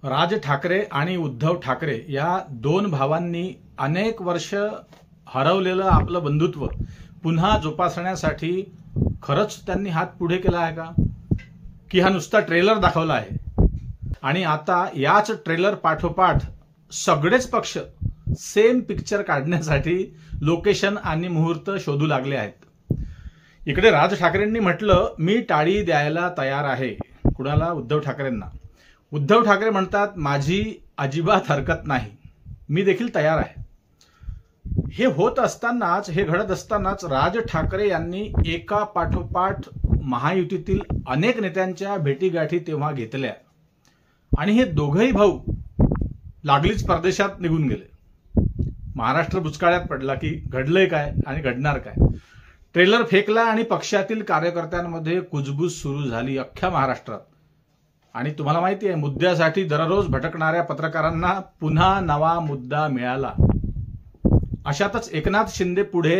राज ठाकरे आणि उद्धव ठाकरे या दोन भावांनी अनेक वर्ष हरवलेलं आपलं बंधुत्व पुन्हा जोपासण्यासाठी खरंच त्यांनी हात पुढे केला आहे का, की हा नुसता ट्रेलर दाखवला आहे आणि आता याच ट्रेलर पाठोपाठ सगळेच पक्ष सेम पिक्चर काढण्यासाठी लोकेशन आणि मुहूर्त शोधू लागले आहेत। इकडे राज ठाकरेंनी म्हटलं मी टाळी द्यायला तयार आहे, कुणाला? उद्धव ठाकरेंना। उद्धव ठाकरे म्हणतात माझी अजिबात हरकत नाही, मी देखील तयार आहे। हे होत असतानाच, हे घडत असतानाच राज ठाकरे यांनी एका पाठोपाठ महायुतीतील अनेक नेत्यांच्या भेटीगाठी तेव्हा घेतल्या आणि हे दोघंही भाऊ लागलीच परदेशात निघून गेले। महाराष्ट्र बुचकाळ्यात पडला की घडलंय काय आणि घडणार काय। ट्रेलर फेकला आणि पक्षातील कार्यकर्त्यांमध्ये कुजबूज सुरू झाली अख्ख्या महाराष्ट्रात। आणि तुम्हाला माहिती आहे, मुद्द्यासाठी दररोज भटकणाऱ्या पत्रकारांना पुन्हा नवा मुद्दा मिळाला। अशातच एकनाथ शिंदे पुढे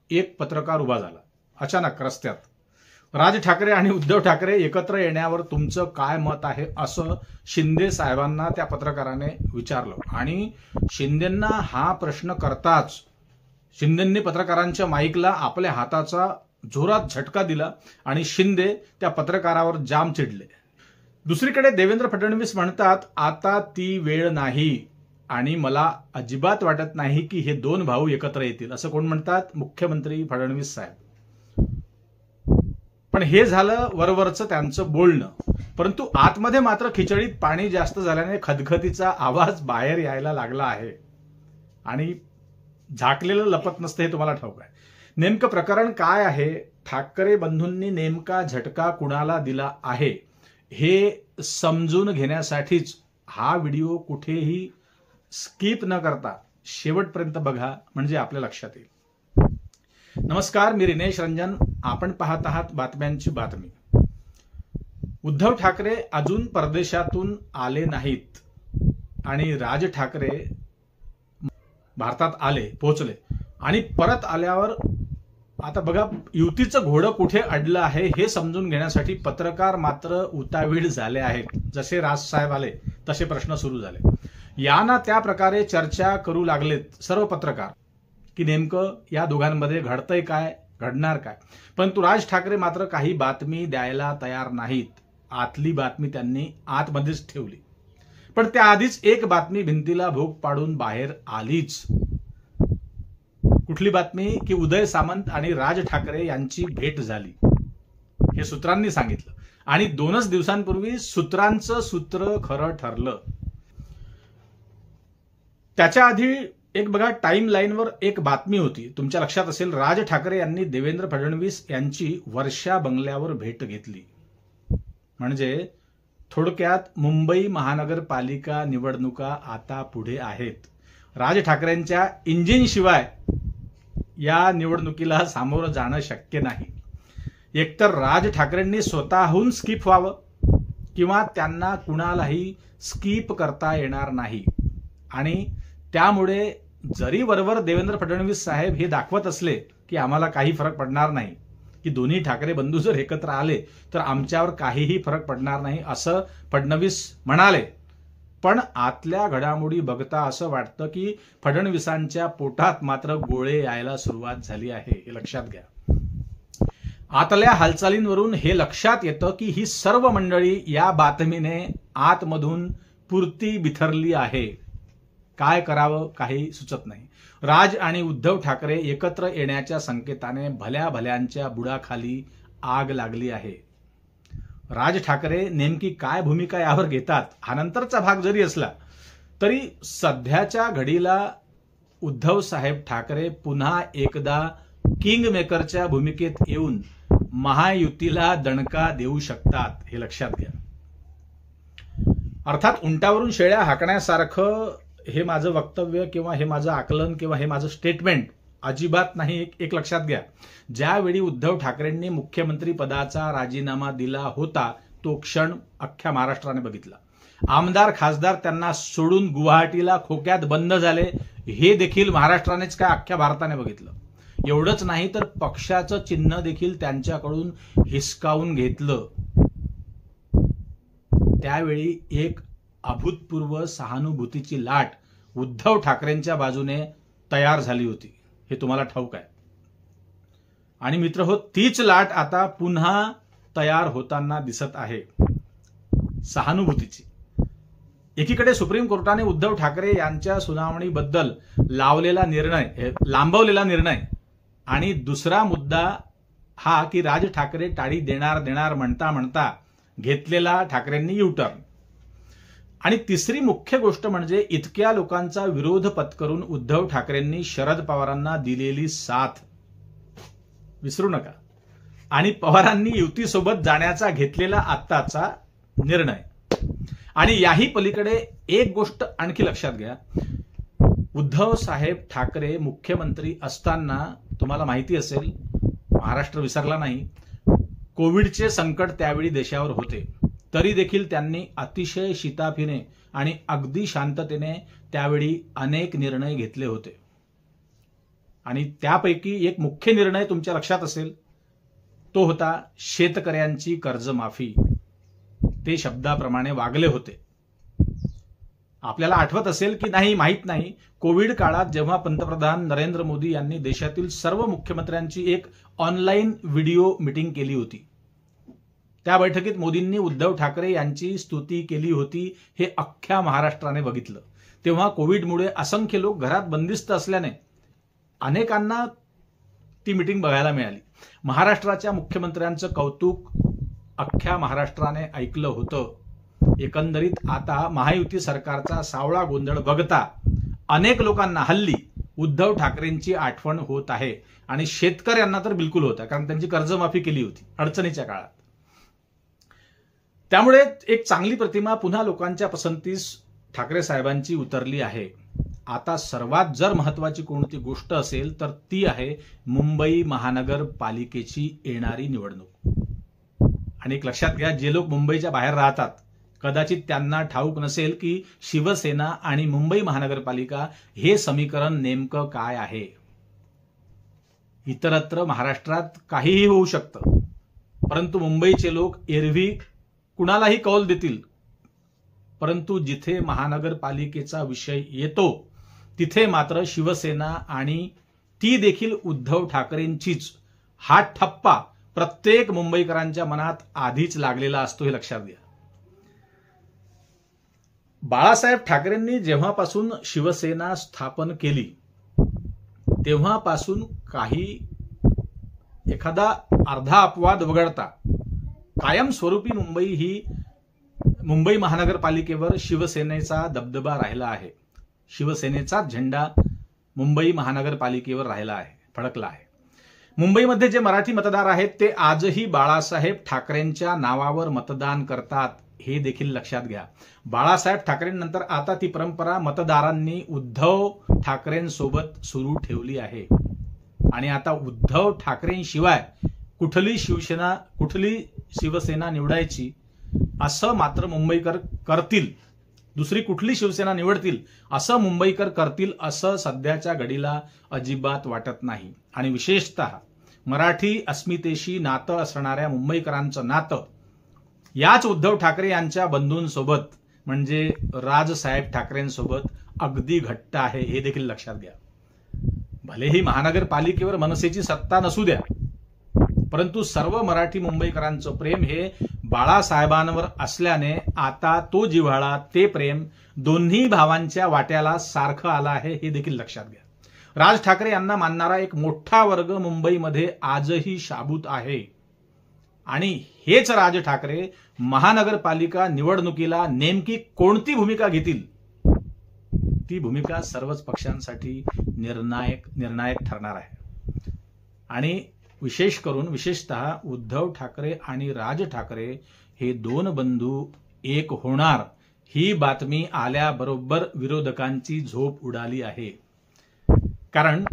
एक पत्रकार उभा झाला अचानक रस्त्यात। राज ठाकरे आणि उद्धव ठाकरे एकत्र येण्यावर तुमचं काय मत आहे असं शिंदे साहेबांना त्या पत्रकाराने विचारलं आणि शिंदेंना हा प्रश्न करताच शिंदेंनी पत्रकारांच्या माईकला आपल्या हाताचा जोरात झटका दिला आणि शिंदे त्या पत्रकारावर जाम चिडले। दुसरीकडे देवेंद्र फडणवीस म्हणतात आता ती वेळ नाही आणि मला अजिबात वाटत नाही की हे दोन भाऊ एकत्र येतील। असं कोण म्हणतात? मुख्यमंत्री फडणवीस साहेब। पण हे झालं वरवरचं त्यांचं बोलणं, परंतु आतमध्ये मात्र खिचडीत पाणी जास्त झाल्याने खदखदीचा आवाज बाहेर यायला लागला आहे आणि झाकलेलं लपत नसतं हे तुम्हाला ठाऊक आहे। नेमकं प्रकरण काय आहे, ठाकरे बंधूंनी नेमका झटका कुणाला दिला आहे हे समजून घेण्यासाठीच हा व्हिडिओ कुठेही स्किप न करता शेवटपर्यंत बघा, म्हणजे आपल्या लक्षात येईल। नमस्कार, मी रिनेश रंजन, आपण पाहत आहात बातम्यांची बातमी। उद्धव ठाकरे अजून परदेशातून आले नाहीत आणि राज ठाकरे भारतात आले, पोहोचले आणि परत आल्यावर आता बघा युतीचं घोडं कुठे अडलं आहे हे समजून घेण्यासाठी पत्रकार मात्र उतावीळ झाले आहेत। जसे राजसाहेब आले तसे प्रश्न सुरू झाले। या ना त्या प्रकारे चर्चा करू लागलेत सर्व पत्रकार की नेमकं या दोघांमध्ये घडतंय काय, घडणार काय। परंतु राज ठाकरे मात्र काही बातमी द्यायला तयार नाहीत। आतली बातमी त्यांनी आतमध्येच ठेवली, पण त्याआधीच एक बातमी भिंतीला भोग पाडून बाहेर आलीच। कुठली बातमी? की उदय सामंत आणि राज ठाकरे यांची भेट झाली हे सूत्रांनी सांगितलं आणि 2च दिवसांपूर्वी सूत्रांचं सूत्र खरं ठरलं। त्याच्या आधी एक बघा टाइम लाईनवर एक बातमी होती, तुमच्या लक्षात असेल, राज ठाकरे यांनी देवेंद्र फडणवीस यांची वर्षा बंगल्यावर भेट घेतली। म्हणजे थोडक्यात मुंबई महानगरपालिका निवडणुका आता पुढे आहेत। राज ठाकरेंच्या इंजिनशिवाय या निवडणुकीला सामोरं जाणं शक्य नाही। एकतर राज ठाकरेंनी स्वतःहून स्किप व्हावं किंवा त्यांना कुणालाही स्किप करता येणार नाही आणि त्यामुळे जरी वरवर देवेंद्र फडणवीस साहेब हे दाखवत असले की आम्हाला काही फरक पडणार नाही, की दोन्ही ठाकरे बंधू जर एकत्र आले तर आमच्यावर काहीही फरक पडणार नाही असं फडणवीस म्हणाले, पण आतल्या घडामोडी बघता असं वाटतं की फडणवीसांच्या पोटात मात्र गोळे यायला सुरुवात झाली आहे, हे लक्षात घ्या। आतल्या हालचालींवरून हे लक्षात येतं की ही सर्व मंडळी या बातमीने आतमधून पुरती बिथरली आहे। काय करावं काही सुचत नाही। राज आणि उद्धव ठाकरे एकत्र येण्याच्या संकेताने भल्या भल्यांच्या बुडाखाली आग लागली आहे। राज ठाकरे नेमकी काय भूमिका यावर घेतात हा नंतरचा भाग जरी असला तरी सध्याच्या घडीला उद्धव साहेब ठाकरे पुन्हा एकदा किंग मेकरच्या भूमिकेत येऊन महायुतीला दणका देऊ शकतात, हे लक्षात घ्या। अर्थात उंटावरून शेळ्या हाकण्यासारखं हे माझं वक्तव्य किंवा हे माझं आकलन किंवा हे माझं स्टेटमेंट अजिबात नाही। एक लक्षात घ्या, ज्यावेळी उद्धव ठाकरेंनी मुख्यमंत्री पदाचा राजीनामा दिला होता तो क्षण अख्ख्या महाराष्ट्राने बघितला। आमदार खासदार त्यांना सोडून गुवाहाटीला खोक्यात बंद झाले हे देखील महाराष्ट्रानेच काय अख्ख्या भारताने बघितलं। एवढंच नाही तर पक्षाचं चिन्ह देखील त्यांच्याकडून हिसकावून घेतलं। त्यावेळी एक अभूतपूर्व सहानुभूतीची लाट उद्धव ठाकरेंच्या बाजूने तयार झाली होती, हे तुम्हाला ठाऊक आहे. आणि मित्र हो, तीच लाट आता पुन्हा तयार होताना दिसत आहे सहानुभूतीची. एकीकडे सुप्रीम कोर्टाने उद्धव ठाकरे यांच्या सुनावणीबद्दल लांबवलेला निर्णय आणि दुसरा मुद्दा हा की राज ठाकरे टाळी देणार म्हणता म्हणता घेतलेला ठाकरेंनी युटर्न. आणि तिसरी मुख्य गोष्ट म्हणजे इतक्या लोकांचा विरोध पत्करून उद्धव ठाकरेंनी शरद पवारांना दिलेली साथ विसरू नका. आणि पवारांनी युतीसोबत जाण्याचा घेतलेला आत्ताचा निर्णय. आणि याही पलीकडे एक गोष्ट आणखी लक्षात घ्या, उद्धव साहेब ठाकरे मुख्यमंत्री असताना तुम्हाला माहिती असेल, महाराष्ट्र विसरला नाही, कोविडचे संकट त्यावेळी देशावर होते. तरी देखील त्यांनी अतिशय शिताफीने आणि अगदी शांततेने त्यावेळी अनेक निर्णय घेतले होते. आणि त्यापैकी एक मुख्य निर्णय तुमच्या लक्षात असेल, तो होता शेतकऱ्यांची कर्जमाफी. ते शब्दाप्रमाणे वागले होते. आपल्याला आठवत असेल की नाही माहीत नाही, कोविड काळात जेव्हा पंतप्रधान नरेंद्र मोदी यांनी देशातील सर्व मुख्यमंत्र्यांची एक ऑनलाईन व्हिडिओ मीटिंग केली होती, त्या बैठकीत मोदींनी उद्धव ठाकरे यांची स्तुती केली होती, हे अख्ख्या महाराष्ट्राने बघितलं. तेव्हा कोविडमुळे असंख्य लोक घरात बंदिस्त असल्याने अनेकांना ती मीटिंग बघायला मिळाली. महाराष्ट्राच्या मुख्यमंत्र्यांचं कौतुक अख्ख्या महाराष्ट्राने ऐकलं होतं. एकंदरीत आता महायुती सरकारचा सावळा गोंधळ बघता अनेक लोकांना हल्ली उद्धव ठाकरेंची आठवण होत आहे. आणि शेतकऱ्यांना तर बिलकुल होत आहे, कारण त्यांची कर्जमाफी केली होती अडचणीच्या काळात. त्यामुळे एक चांगली प्रतिमा पुन्हा लोकांच्या पसंतीस ठाकरे साहेबांची उतरली आहे. आता सर्वात जर महत्वाची कोणती गोष्ट असेल तर ती आहे मुंबई महानगरपालिकेची येणारी निवडणूक. आणि एक लक्षात घ्या, जे लोक मुंबईच्या बाहेर राहतात कदाचित त्यांना ठाऊक नसेल की शिवसेना आणि मुंबई महानगरपालिका हे समीकरण नेमकं काय आहे. इतरत्र महाराष्ट्रात काहीही होऊ शकतं, परंतु मुंबईचे लोक एरवी कुणालाही कौल देतील, परंतु जिथे महानगरपालिकेचा विषय येतो तिथे मात्र शिवसेना आणि ती देखील उद्धव ठाकरेंचीच हा ठप्पा प्रत्येक मुंबईकरांच्या मनात आधीच लागलेला असतो, हे लक्षात घ्या. बाळासाहेब ठाकरेंनी जेव्हापासून शिवसेना स्थापन केली तेव्हापासून एखादा अर्धा अपवाद वगळता कायमस्वरूपी मुंबई महानगरपालिकेवर शिवसेनेचा दबदबा राहिला आहे. शिवसेनेचा झेंडा मुंबई महानगरपालिकेवर राहिला आहे, फडकला आहे. मुंबईमध्ये जे मराठी मतदार आहेत ते आजही बाळासाहेब ठाकरेंच्या नावावर मतदान करतात, हे देखील लक्षात घ्या. बाळासाहेब ठाकरेंनंतर आता ती परंपरा मतदारांनी उद्धव ठाकरेंसोबत सुरू ठेवली आहे. आणि आता उद्धव ठाकरेंशिवाय कुठली शिवसेना निवडायची असं मात्र मुंबईकर करतील, दुसरी कुठली शिवसेना निवडतील असं मुंबईकर करतील असं सध्याच्या घडीला अजिबात वाटत नाही. आणि विशेषतः मराठी अस्मितेशी नातं असणाऱ्या मुंबईकरांचं नातं याच उद्धव ठाकरे यांच्या बंधूंसोबत म्हणजे राजसाहेब ठाकरेंसोबत अगदी घट्ट आहे, हे देखील लक्षात घ्या. भलेही महानगरपालिकेवर मनसेची सत्ता नसू द्या, परंतु सर्व मराठी मुंबईकरांचं प्रेम हे बाळासाहेबांवर असल्याने आता तो जिव्हाळा, ते प्रेम दोन्ही भावांच्या वाट्याला सारखं आलं आहे, हे देखील लक्षात घ्या. राज ठाकरे यांना मानणारा एक मोठा वर्ग मुंबईमध्ये आजही शाबूत आहे. आणि हेच राज ठाकरे महानगरपालिका निवडणुकीला नेमकी कोणती घेतील, ती भूमिका सर्वच पक्षांसाठी निर्णायक ठरणार आहे. आणि विशेषतः उद्धव ठाकरे आणि राज ठाकरे हे दोन बंधू एक होणार, ही बातमी आल्याबरोबर विरोधकांची झोप उडाली आहे. कारण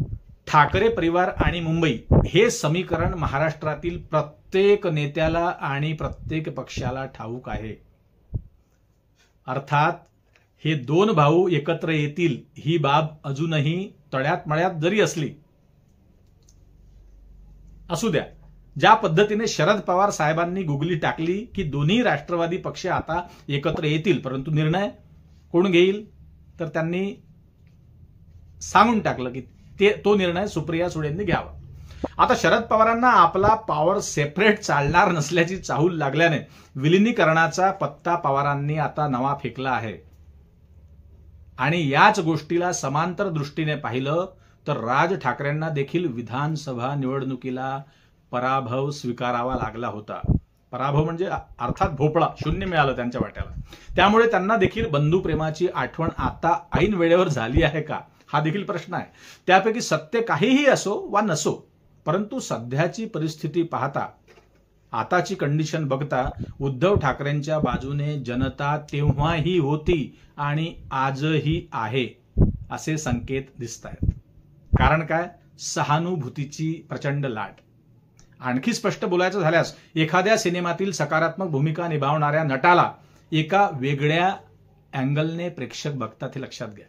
ठाकरे परिवार आणि मुंबई हे समीकरण महाराष्ट्रातील प्रत्येक नेत्याला आणि प्रत्येक पक्षाला ठाऊक आहे. अर्थात हे दोन भाऊ एकत्र येतील ही बाब अजूनही तळ्यात मळ्यात जरी असली असू द्या, ज्या पद्धतीने शरद पवार साहेबांनी गुगली टाकली की दोन्ही राष्ट्रवादी पक्ष आता एकत्र येतील, परंतु निर्णय कोण घेईल, तर त्यांनी सांगून टाकलं की तो निर्णय सुप्रिया सुळेंनी घ्यावा. आता शरद पवारांना आपला पॉवर सेपरेट चालणार नसल्याची चाहूल लागल्याने विलिनीकरणाचा पत्ता पवारांनी आता नवा फेकला आहे. आणि याच गोष्टीला समांतर दृष्टीने पाहिलं तर राज ठाकरेंना देखील विधानसभा निवडणुकीला पराभव स्वीकारावा लागला होता. पराभव म्हणजे अर्थात भोपळा, शून्य मिळालं त्यांच्या वाट्याला. त्यामुळे त्यांना देखील बंधुप्रेमाची आठवण आता ऐन वेळेवर झाली आहे का, हा देखील प्रश्न आहे. त्यापैकी सत्य काहीही असो वा नसो, परंतु सध्याची परिस्थिती पाहता, आताची कंडिशन बघता उद्धव ठाकरेंच्या बाजूने जनता तेव्हाही होती आणि आजही आहे असे संकेत दिसत आहेत. कारण काय, सहानुभूतीची प्रचंड लाट. आणखी स्पष्ट बोलायचं झाल्यास एखाद्या सिनेमातील सकारात्मक भूमिका निभावणाऱ्या नटाला एका वेगळ्या अँगलने प्रेक्षक बघतात हे लक्षात घ्या.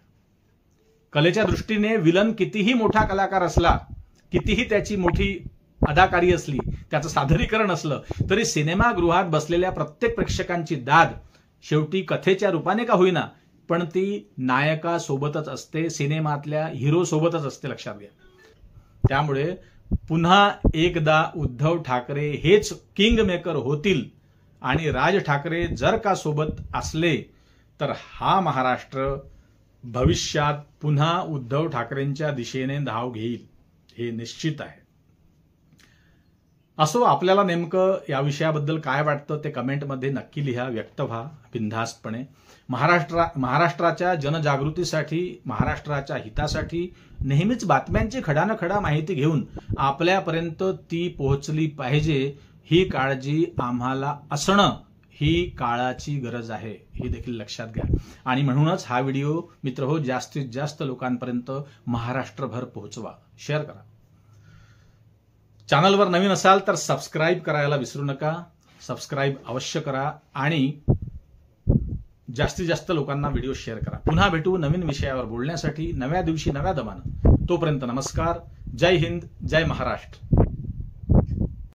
कलेच्या दृष्टीने विलन कितीही मोठा कलाकार असला, कितीही त्याची मोठी अदाकारी असली, त्याचं सादरीकरण असलं, तरी सिनेमागृहात बसलेल्या प्रत्येक प्रेक्षकांची दाद शेवटी कथेच्या रूपाने का होईना पण ती नायकासोबतच असते, सिनेमातल्या हिरो सोबतच असते, लक्षात घ्या. त्यामुळे पुन्हा एकदा उद्धव ठाकरे हेच किंग मेकर होतील आणि राज ठाकरे जर का सोबत असले तर हा महाराष्ट्र भविष्यात पुन्हा उद्धव ठाकरेंच्या दिशेने धाव घेईल, हे निश्चित आहे. असो, आपल्याला नेमकं या विषयाबद्दल काय वाटतं ते कमेंटमध्ये नक्की लिहा, व्यक्त व्हा बिनधास्तपणे. महाराष्ट्राच्या जनजागृतीसाठी, महाराष्ट्राच्या हितासाठी नेहमीच बातम्यांची खडानखडा माहिती घेऊन आपल्यापर्यंत ती पोहोचली पाहिजे, ही काळजी आम्हाला असणं ही काळाची गरज आहे, हे देखील लक्षात घ्या. आणि म्हणूनच हा व्हिडिओ मित्रहो जास्तीत जास्त लोकांपर्यंत महाराष्ट्रभर पोहोचवा, शेअर करा. चॅनलवर नवीन असाल तर सबस्क्राईब करायला विसरू नका. सबस्क्राईब अवश्य करा आणि जास्तीत जास्त लोकांना व्हिडिओ शेअर करा. पुन्हा भेटू नवीन विषयावर बोलण्यासाठी नव्या दिवशी नव्या दमानं. तोपर्यंत नमस्कार. जय हिंद, जय महाराष्ट्र.